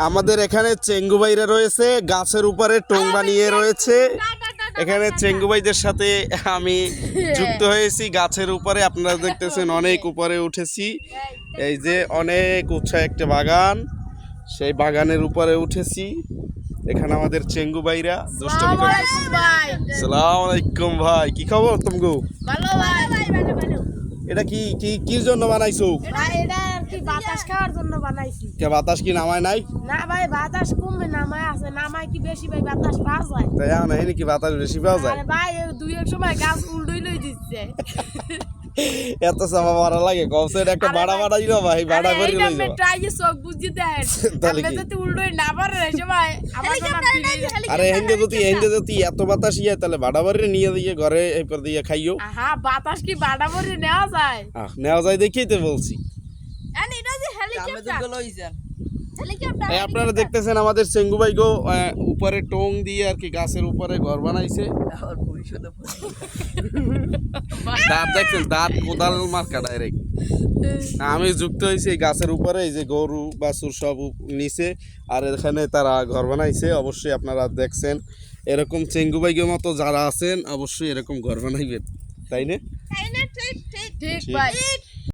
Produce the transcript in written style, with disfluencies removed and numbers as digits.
আমাদের এখানে চেঙ্গু ভাইরা রয়েছে, গাছের উপরে টোং বানিয়ে রয়েছে। এখানে চেঙ্গু ভাইদের সাথে আমি যুক্ত হয়েছি গাছের উপরে। আপনারা দেখতেছেন অনেক উপরে উঠেছি। এই যে অনেক উঁচা একটা বাগান, সেই বাগানের উপরে উঠেছি। এখানে আমাদের চেঙ্গু ভাইরা দুষ্টুমি করতেছে। আসসালামু আলাইকুম ভাই, কি খবর তুমগো? ভালো ভাই। এটা কি কি কির জন্য বানাইছো? এটা আর কি বাতাস খাওয়ার জন্য বানাইছি। কে বাতাস কি নামায় নাই? না ভাই, বাতাস কমবে, নামায় আছে। নামায় কি বেশি ভাই বাতাস পাওয়া যায়? তাই না, এনে কি বাতাস বেশি পাওয়া যায়? আরে ভাই, দুই এক সময় গাছ উল্টোই লই দিচ্ছে। এত চাপা মারা লাগে কমসে একটা বাড়া বাড়া দিল ভাই, বাড়া করে লই যাও। ট্রাই যে চোখ বুঝি দেন। তাহলে আপনি কি? যদি উল্টোই না পারে সময় আমার জন্য ফিরে। আরে হেন্দে যদি এত বাতাস ইয়ে তাহলে বাড়া বাড়ি নিয়ে দিয়ে ঘরে এরপর দিয়ে খাইও। হ্যাঁ, বাতাস কি বাড়া ভরে নেওয়া যায়? নেওয়া যায় দেখেই তো বলছি। এন্ড এটা যে হেলিকপ্টার। হেলিকপ্টার। এই আপনারা দেখতেছেন আমাদের চেঙ্গু ভাই গো উপরে টোং দিয়ে আর কি গাছের উপরে ঘর বানাইছে। দাঁত দেখছেন, দাঁত কোদাল মার্কা ডাইরেক্ট। আমি যুক্ত হয়েছি এই গাছের উপরে, এই যে গরু বাছুর সব নিচে, আর এখানে তারা ঘর বানাইছে। অবশ্যই আপনারা দেখছেন এরকম চেঙ্গু ভাইগের মতো যারা আছেন অবশ্যই এরকম ঘর বানাইবেন, তাই না? ঠিক ভাই।